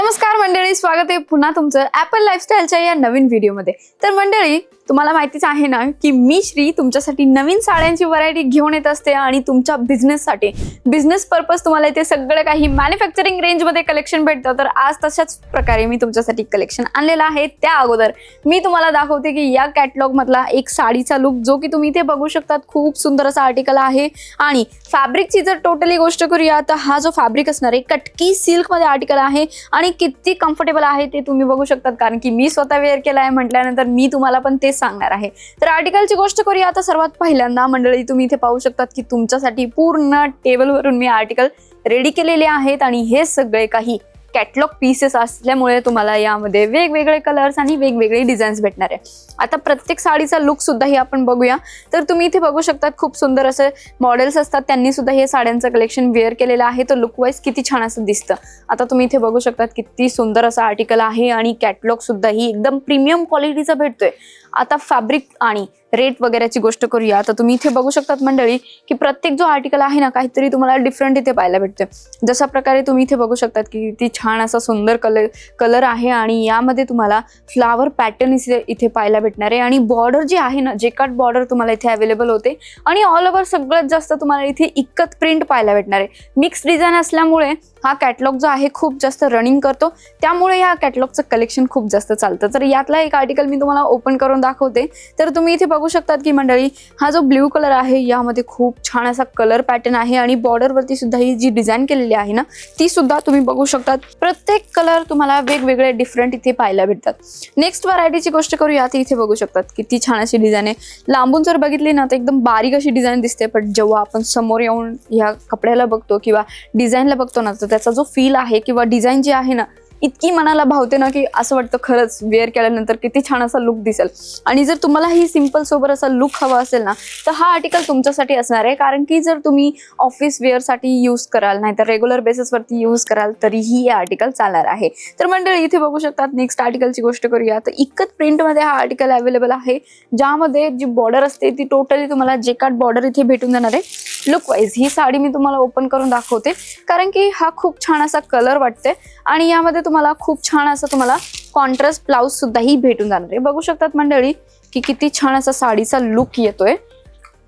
नमस्कार मंडळी, स्वागत आहे पुन्हा तुमचं ॲपल लाईफस्टाईलच्या या नवीन व्हिडिओमध्ये। तर मंडळी, तुम्हाला माहितीच आहे ना की मी श्री तुमच्यासाठी नवीन साड्यांची व्हरायटी घेऊन येत असते आणि तुमच्या बिझनेससाठी बिझनेस पर्पज तुम्हाला इथे सगळं काही मॅन्युफॅक्चरिंग रेंजमध्ये कलेक्शन भेटतं। तर आज तशाच प्रकारे मी तुमच्यासाठी कलेक्शन आणलेलं आहे। त्या अगोदर मी तुम्हाला दाखवते की या कॅटलॉग मधला एक साडीचा लुक जो की तुम्ही इथे बघू शकतात, खूप सुंदर असा आर्टिकल आहे। आणि फॅब्रिकची जर टोटली गोष्ट करूया तर हा जो फॅब्रिक असणार आहे कटकी सिल्क मध्ये आर्टिकल आहे आणि किती कम्फर्टेबल आहे ते तुम्ही बघू शकतात, कारण की मी स्वतः वेअर केला आहे म्हटल्यानंतर मी तुम्हाला पण ते सांगणार आहे। तर आर्टिकलची गोष्ट करूया आता सर्वात पहिल्यांदा मंडळी, तुम्ही इथे पाहू शकतात की तुमच्यासाठी पूर्ण टेबलवरून मी आर्टिकल रेडी केलेले आहेत आणि हे सगळे काही कॅटलॉग पीसेस असल्यामुळे तुम्हाला यामध्ये वेगवेगळे कलर्स आणि वेगवेगळे डिझाईन्स भेटणार आहे। आता प्रत्येक साडीचा लुक सुद्धा ही आपण बघूया। तर तुम्ही इथे बघू शकतात खूप सुंदर असे मॉडेल्स असतात, त्यांनी सुद्धा हे साड्यांचं कलेक्शन वेअर केलेलं आहे। तर लुक वाईज किती छान असं दिसतं। आता तुम्ही इथे बघू शकतात किती सुंदर असं आर्टिकल आहे आणि कॅटलॉग सुद्धा ही एकदम प्रीमियम क्वालिटीचा भेटतोय। आता फॅब्रिक आणि रेट वगैरेची गोष्ट करूया तर तुम्ही इथे बघू शकतात मंडळी की प्रत्येक जो आर्टिकल आहे ना काहीतरी तुम्हाला डिफरंट इथे पाहायला भेटते। जशा प्रकारे तुम्ही इथे बघू शकतात की किती छान असा सुंदर कलर आहे आणि यामध्ये तुम्हाला फ्लावर पॅटर्न इथे पाहायला भेटणार आहे आणि बॉर्डर जी आहे ना जेकार्ड बॉर्डर तुम्हाला इथे अवेलेबल होते आणि ऑल ओव्हर सगळ्यात जास्त तुम्हाला इथे इक्कत प्रिंट पाहायला भेटणार आहे। मिक्स डिझाईन असल्यामुळे हा कॅटलॉग जो आहे खूप जास्त रनिंग करतो, त्यामुळे या कॅटलॉगचं कलेक्शन खूप जास्त चालतं। तर यातला एक आर्टिकल मी तुम्हाला ओपन करून दाखवते। तर तुम्ही इथे बघू शकतात की मंडळी हा जो ब्ल्यू कलर आहे यामध्ये खूप छान असा कलर पॅटर्न आहे आणि बॉर्डर वरती सुद्धा ही जी डिझाईन केलेली आहे ना ती सुद्धा तुम्ही बघू शकतात। प्रत्येक कलर तुम्हाला वेगवेगळे डिफरंट इथे पाहायला भेटतात। नेक्स्ट व्हरायटीची गोष्ट करूया तर इथे बघू शकतात किती छान अशी डिझाईन आहे। लांबून जर बघितली ना तर एकदम बारीक अशी डिझाईन दिसते, पण जेव्हा आपण समोर येऊन या कपड्याला बघतो किंवा डिझाईनला बघतो ना तर त्याचा जो फील आहे किंवा डिझाईन जी आहे ना इतकी मनाला भावते ना की असं वाटतं खरंच वेअर केल्यानंतर किती छान असा लुक दिसेल। आणि जर तुम्हाला ही सिंपल सोबर असा लुक हवा असेल ना तर हा आर्टिकल तुमच्यासाठी असणार आहे, कारण की जर तुम्ही ऑफिस वेअरसाठी यूज कराल नाही तर रेग्युलर बेसिसवरती यूज कराल तरीही हे आर्टिकल चालणार आहे। तर मंडळी इथे बघू शकतात नेक्स्ट आर्टिकलची गोष्ट करूया तर इक्कत प्रिंटमध्ये हा आर्टिकल अवेलेबल आहे, ज्यामध्ये जी बॉर्डर असते ती टोटली तुम्हाला जेकार्ड बॉर्डर इथे भेटून जाणार आहे। लुक वाईज ही साडी मी तुम्हाला ओपन करून दाखवते, कारण की हा खूप छान असा कलर वाटते आणि यामध्ये तुम्हाला खूप छान असं तुम्हाला कॉन्ट्रास्ट ब्लाउज सुद्धा ही भेटून जाणार आहे। बघू शकतात मंडळी की किती छान असा साडीचा लुक येतोय,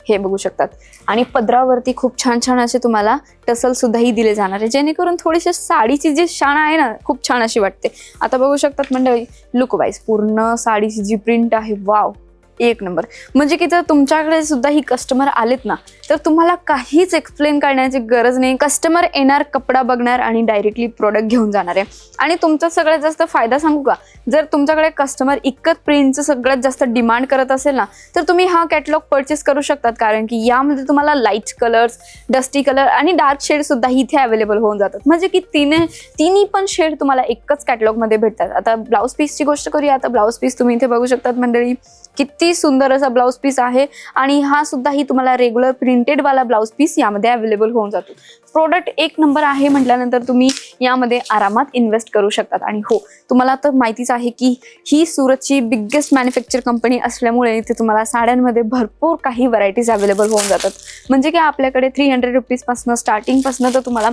हे बघू शकतात। आणि पदरावरती खूप छान छान असे तुम्हाला टसल सुद्धा ही दिले जाणार आहे, जेणेकरून थोडीशी साडीची जी शान आहे ना खूप छान अशी वाटते। आता बघू शकतात मंडळी लुक वाईज पूर्ण साडीची जी प्रिंट आहे, वाव एक नंबर। म्हणजे की जर तुमच्याकडे सुद्धा ही कस्टमर आलेत ना तर तुम्हाला काहीच एक्सप्लेन करण्याची गरज नाही। कस्टमर येणार, कपडा बघणार आणि डायरेक्टली प्रोडक्ट घेऊन जाणार आहे। आणि तुमचा सगळ्यात जास्त फायदा सांगू का, जर तुमच्याकडे कस्टमर इक्कत प्रिंटचं सगळ्यात जास्त डिमांड करत असेल ना तर तुम्ही हा कॅटलॉग परचेस करू शकतात, कारण की यामध्ये तुम्हाला लाईट कलर्स, डस्टी कलर आणि डार्क शेड सुद्धा इथे अवेलेबल होऊन जातात। म्हणजे की तिन्ही पण शेड तुम्हाला एकच कॅटलॉग मध्ये भेटतात। आता ब्लाउज पीसची गोष्ट करूया आता ब्लाउज पीस तुम्ही इथे बघू शकतात मंडळी किती सुंदर असा ब्लाउज पीस आहे आणि हा सुद्धा ही तुम्हाला रेग्युलर प्रिंटेड वाला ब्लाउज पीस यामध्ये अवेलेबल होऊन जातो। प्रोडक्ट एक नंबर आहे म्हटल्यानंतर तुम्ही यामध्ये आरामात इन्व्हेस्ट करू शकतात। आणि हो, तुम्हाला तर माहितीच आहे की ही सुरतची बिगेस्ट मॅन्युफॅक्चर कंपनी असल्यामुळे इथे तुम्हाला साड्यांमध्ये भरपूर काही व्हरायटीज अवेलेबल होऊन जातात। म्हणजे की आपल्याकडे 300 रुपीजपासून स्टार्टिंग पासून तर तुम्हाला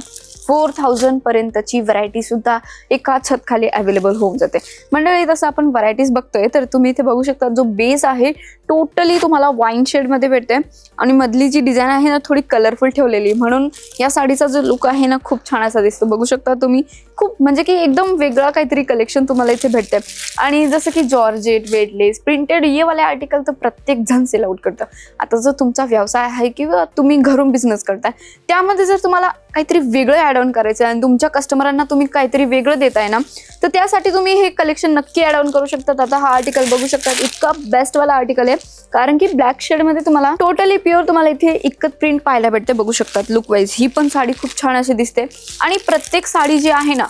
4000 पर्यंतची व्हरायटी सुद्धा एका छत खाली अवेलेबल होऊन जाते। मंडळी तसं आपण व्हरायटीज बघतोय तर तुम्ही इथे बघू शकता जो बेस आहे टोटली तुम्हाला वाईन शेड मध्ये भेटते आणि मधली जी डिझाईन आहे ना थोडी कलरफुल ठेवलेली, म्हणून या साडीचा जो लुक आहे ना खूप छान असा दिसतो। बघू शकता तुम्ही खूप म्हणजे की एकदम वेगळा काहीतरी कलेक्शन तुम्हाला इथे भेटते। आणि जसं की जॉर्जेट, वेटलेस, प्रिंटेड ये वाले आर्टिकल तर प्रत्येक जण सेल आउट करतं। आता जर तुमचा व्यवसाय आहे किंवा तुम्ही घरून बिझनेस करताय त्यामध्ये जर तुम्हाला काहीतरी वेगळं ऍड ऑन करायचं आणि तुमच्या कस्टमरांना तुम्ही काहीतरी वेगळं देताय ना तर त्यासाठी तुम्ही हे कलेक्शन नक्की ऍड ऑन करू शकतात। आता हा आर्टिकल बघू शकतात इतका बेस्ट वाला आर्टिकल आहे, कारण की ब्लॅक शेड मध्ये तुम्हाला टोटली प्युअर तुम्हाला इथे इक्कत प्रिंट पाहायला भेटते। बघू शकतात लुक वाईज ही पण साडी खूप छान अशी दिसते आणि प्रत्येक साडी जी आहे ना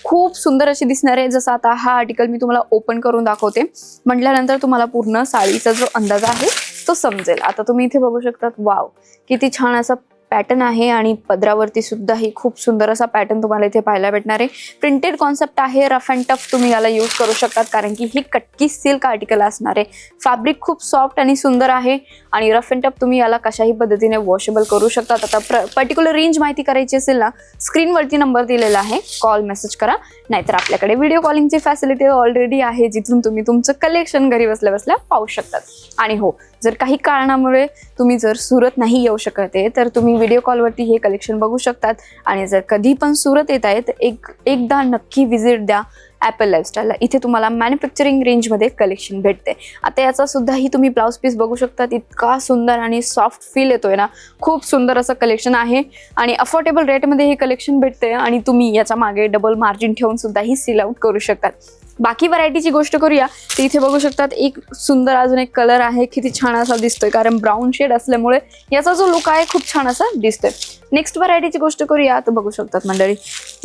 खूप सुंदर अशी दिसणार आहे। जसं आता हा आर्टिकल मी तुम्हाला ओपन करून दाखवते, म्हटल्यानंतर तुम्हाला पूर्ण साडीचा जो अंदाज आहे तो समजेल। आता तुम्ही इथे बघू शकतात वाव किती छान असा पॅटर्न आहे आणि पदरावरती सुद्धा ही खूप सुंदर असा पॅटर्न तुम्हाला इथे पाहायला भेटणार आहे. प्रिंटेड कॉन्सेप्ट आहे. रफ अँड टफ तुम्ही याला यूज करू शकतात कारण की ही कटकी सिल्क आर्टिकल असणार आहे. फॅब्रिक खूप सॉफ्ट आणि सुंदर आहे आणि रफ अँड टफ तुम्ही याला कशाही पद्धतीने वॉशेबल करू शकतात. आता पर्टिक्युलर रेंज माहिती करायची असेल ना, स्क्रीनवरती नंबर दिलेला आहे, कॉल मेसेज करा. नाहीतर आपल्याकडे व्हिडिओ कॉलिंगची फॅसिलिटी ऑलरेडी आहे, जिथून तुम्ही तुमचं कलेक्शन घरी बसल्या बसल्या पाहू शकतात. आणि हो, जर काही कारणामुळे तुम्ही जर सुरत नाही येऊ शकत आहे तर तुम्ही व्हिडिओ कॉलवरती हे कलेक्शन बघू शकतात. आणि जर कधी पण सुरत येत आहे तर एकदा नक्की व्हिजिट द्या ॲपल लाईफस्टाईलला. इथे तुम्हाला मॅन्युफॅक्चरिंग रेंजमध्ये कलेक्शन भेटते. आता याचा सुद्धाही तुम्ही ब्लाऊज पीस बघू शकतात. इतका सुंदर आणि सॉफ्ट फील येतोय ना, खूप सुंदर असं कलेक्शन आहे आणि अफोर्डेबल रेटमध्ये हे कलेक्शन भेटते आणि तुम्ही याच्या मागे डबल मार्जिन ठेवून सुद्धाही सेल आउट करू शकतात. बाकी व्हरायटीची गोष्ट करूया तर इथे बघू शकतात एक सुंदर अजून एक कलर आहे, किती छान असा दिसतोय कारण ब्राऊन शेड असल्यामुळे याचा जो लुक आहे खूप छान असा दिसतोय. नेक्स्ट व्हरायटीची गोष्ट करूया तर बघू शकतात मंडळी,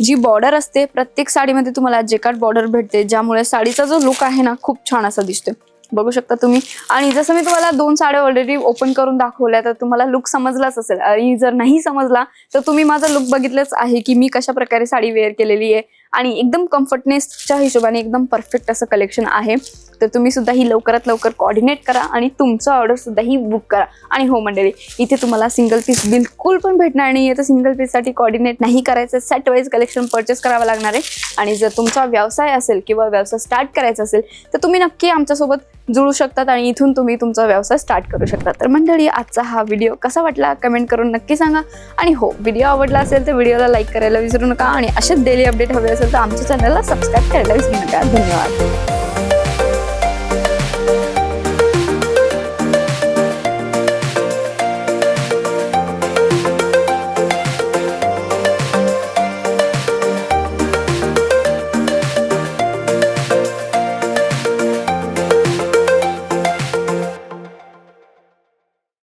जी बॉर्डर असते प्रत्येक साडीमध्ये तुम्हाला जेकार्ड बॉर्डर भेटते, ज्यामुळे साडीचा जो लुक आहे ना खूप छान असा दिसतोय. बघू शकता तुम्ही. आणि जसं मी तुम्हाला 2 साड्या ऑलरेडी ओपन करून दाखवल्या तर तुम्हाला लुक समजलाच असेल. आणि जर नाही समजला तर तुम्ही माझा लुक बघितलंच आहे की मी कशा प्रकारे साडी वेअर केलेली आहे आणि एकदम कम्फर्टनेसच्या हिशोबाने एकदम परफेक्ट असं कलेक्शन आहे. तर तुम्ही सुद्धा ही लवकरात लवकर कोऑर्डिनेट करा आणि तुमचं ऑर्डर सुद्धा ही बुक करा. आणि हो मंडळी, इथे तुम्हाला सिंगल पीस बिलकुल पण भेटणार नाही आहे. तर सिंगल पीससाठी कोऑर्डिनेट नाही करायचं, सेट वाईज कलेक्शन परचेस करावं लागणार आहे. आणि जर तुमचा व्यवसाय असेल किंवा व्यवसाय स्टार्ट करायचा असेल तर तुम्ही नक्की आमच्यासोबत जुळू शकतात आणि इथून तुम्ही तुमचा व्यवसाय स्टार्ट करू शकता. तर मंडळी, आजचा हा व्हिडिओ कसा वाटला कमेंट करून नक्की सांगा. आणि हो, व्हिडिओ आवडला असेल तर व्हिडिओला लाईक करायला विसरू नका आणि असेच डेली अपडेट हवे असेल तर आमच्या चॅनलला सबस्क्राईब करायला विसरू नका. धन्यवाद.